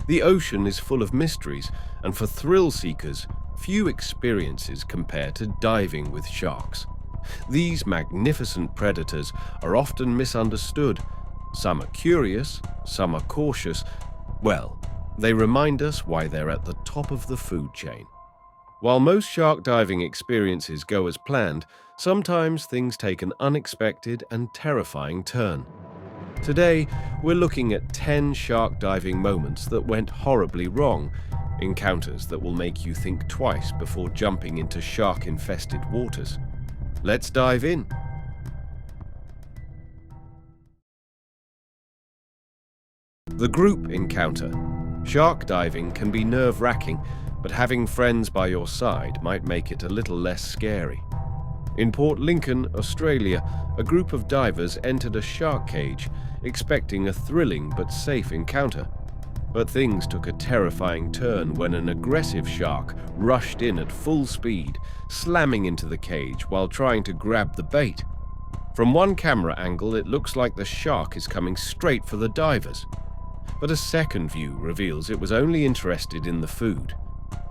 The ocean is full of mysteries, and for thrill seekers, few experiences compare to diving with sharks. These magnificent predators are often misunderstood. Some are curious, some are cautious. Well, they remind us why they're at the top of the food chain. While most shark diving experiences go as planned, sometimes things take an unexpected and terrifying turn. Today, we're looking at 10 shark diving moments that went horribly wrong, encounters that will make you think twice before jumping into shark-infested waters. Let's dive in. The group encounter. Shark diving can be nerve-wracking, but having friends by your side might make it a little less scary. In Port Lincoln, Australia, a group of divers entered a shark cage, expecting a thrilling but safe encounter. But things took a terrifying turn when an aggressive shark rushed in at full speed, slamming into the cage while trying to grab the bait. From one camera angle, it looks like the shark is coming straight for the divers. But a second view reveals it was only interested in the food.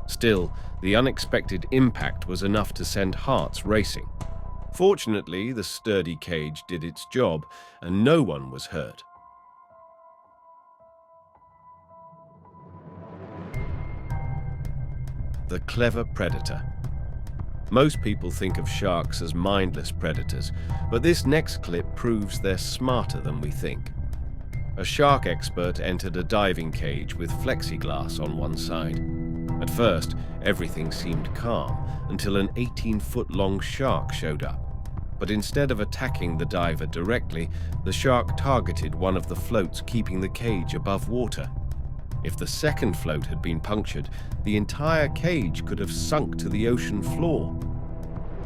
Still, the unexpected impact was enough to send hearts racing. Fortunately, the sturdy cage did its job, and no one was hurt. The clever predator. Most people think of sharks as mindless predators, but this next clip proves they're smarter than we think. A shark expert entered a diving cage with plexiglass on one side. At first, everything seemed calm until an 18-foot-long shark showed up. But instead of attacking the diver directly, the shark targeted one of the floats keeping the cage above water. If the second float had been punctured, the entire cage could have sunk to the ocean floor.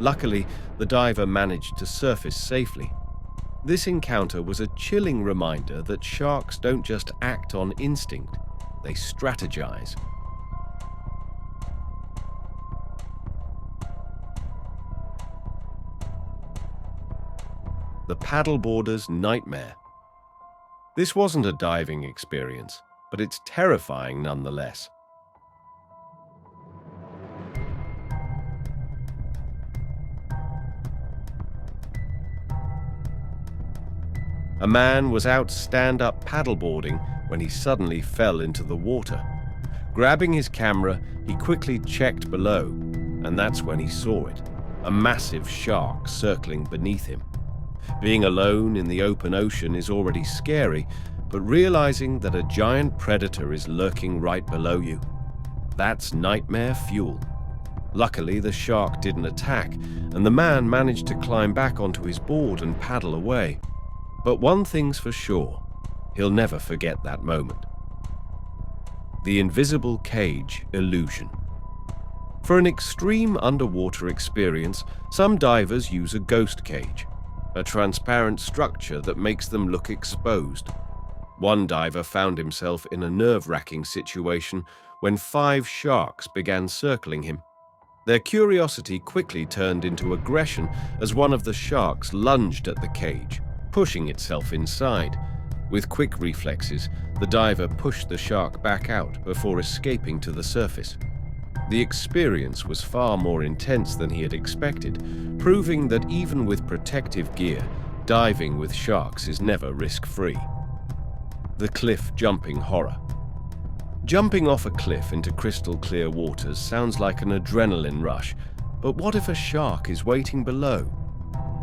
Luckily, the diver managed to surface safely. This encounter was a chilling reminder that sharks don't just act on instinct, they strategize. The paddleboarder's nightmare. This wasn't a diving experience, but it's terrifying nonetheless. A man was out stand-up paddleboarding when he suddenly fell into the water. Grabbing his camera, he quickly checked below, and that's when he saw it, a massive shark circling beneath him. Being alone in the open ocean is already scary, but realizing that a giant predator is lurking right below you, that's nightmare fuel. Luckily, the shark didn't attack, and the man managed to climb back onto his board and paddle away. But one thing's for sure, he'll never forget that moment. The invisible cage illusion. For an extreme underwater experience, some divers use a ghost cage, a transparent structure that makes them look exposed. One diver found himself in a nerve-wracking situation when 5 sharks began circling him. Their curiosity quickly turned into aggression as one of the sharks lunged at the cage, pushing itself inside. With quick reflexes, the diver pushed the shark back out before escaping to the surface. The experience was far more intense than he had expected, proving that even with protective gear, diving with sharks is never risk-free. The cliff jumping horror. Jumping off a cliff into crystal-clear waters sounds like an adrenaline rush, but what if a shark is waiting below?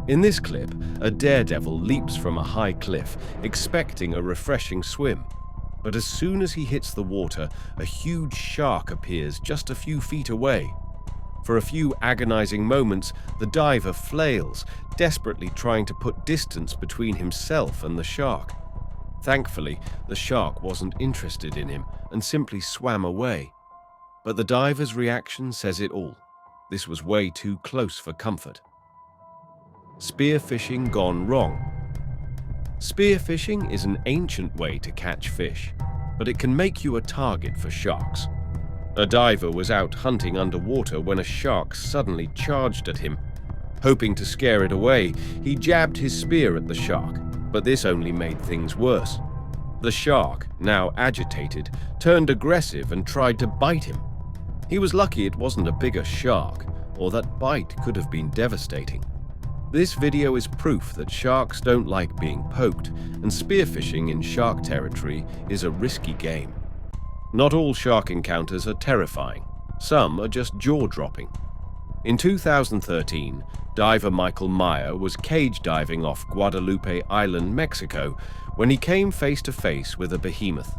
In this clip, a daredevil leaps from a high cliff, expecting a refreshing swim. But as soon as he hits the water, a huge shark appears just a few feet away. For a few agonizing moments, the diver flails, desperately trying to put distance between himself and the shark. Thankfully, the shark wasn't interested in him and simply swam away. But the diver's reaction says it all. This was way too close for comfort. Spearfishing gone wrong. Spearfishing is an ancient way to catch fish, but it can make you a target for sharks. A diver was out hunting underwater when a shark suddenly charged at him. Hoping to scare it away, he jabbed his spear at the shark, but this only made things worse. The shark, now agitated, turned aggressive and tried to bite him. He was lucky it wasn't a bigger shark, or that bite could have been devastating. This video is proof that sharks don't like being poked, and spearfishing in shark territory is a risky game. Not all shark encounters are terrifying. Some are just jaw-dropping. In 2013, diver Michael Meyer was cage diving off Guadalupe Island, Mexico, when he came face to face with a behemoth.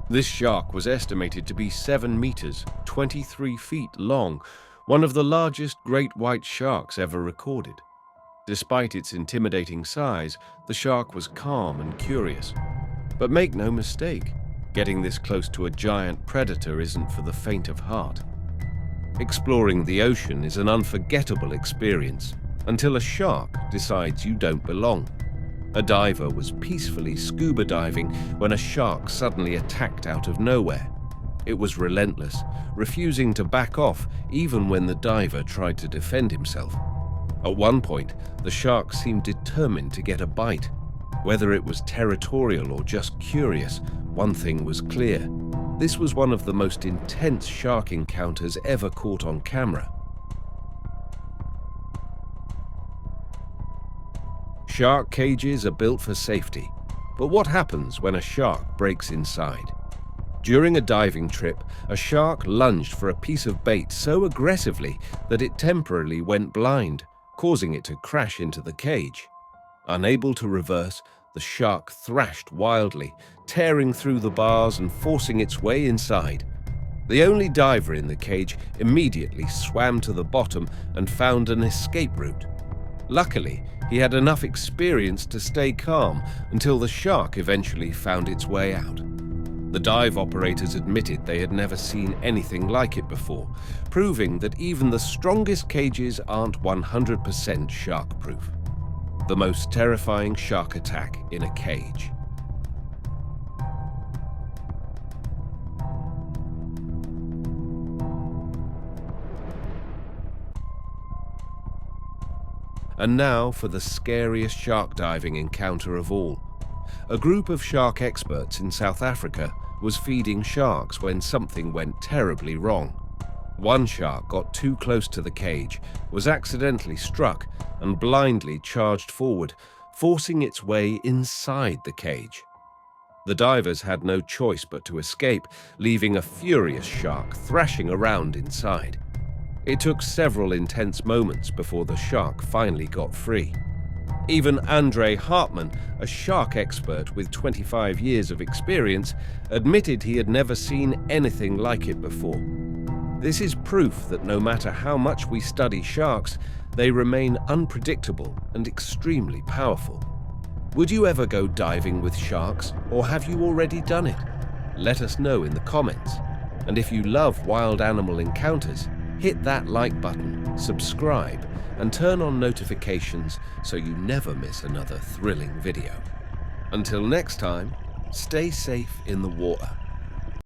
This shark was estimated to be 7 meters, 23 feet long, one of the largest great white sharks ever recorded. Despite its intimidating size, the shark was calm and curious. But make no mistake, getting this close to a giant predator isn't for the faint of heart. Exploring the ocean is an unforgettable experience until a shark decides you don't belong. A diver was peacefully scuba diving when a shark suddenly attacked out of nowhere. It was relentless, refusing to back off even when the diver tried to defend himself. At one point, the shark seemed determined to get a bite. Whether it was territorial or just curious, one thing was clear. This was one of the most intense shark encounters ever caught on camera. Shark cages are built for safety, but what happens when a shark breaks inside? During a diving trip, a shark lunged for a piece of bait so aggressively that it temporarily went blind, causing it to crash into the cage. Unable to reverse, the shark thrashed wildly, tearing through the bars and forcing its way inside. The only diver in the cage immediately swam to the bottom and found an escape route. Luckily, he had enough experience to stay calm until the shark eventually found its way out. The dive operators admitted they had never seen anything like it before, proving that even the strongest cages aren't 100% shark-proof. The most terrifying shark attack in a cage. And now for the scariest shark diving encounter of all. A group of shark experts in South Africa was feeding sharks when something went terribly wrong. One shark got too close to the cage, was accidentally struck, and blindly charged forward, forcing its way inside the cage. The divers had no choice but to escape, leaving a furious shark thrashing around inside. It took several intense moments before the shark finally got free. Even Andre Hartman, a shark expert with 25 years of experience, admitted he had never seen anything like it before. This is proof that no matter how much we study sharks, they remain unpredictable and extremely powerful. Would you ever go diving with sharks, or have you already done it? Let us know in the comments. And if you love wild animal encounters, hit that like button, subscribe, and turn on notifications so you never miss another thrilling video. Until next time, stay safe in the water.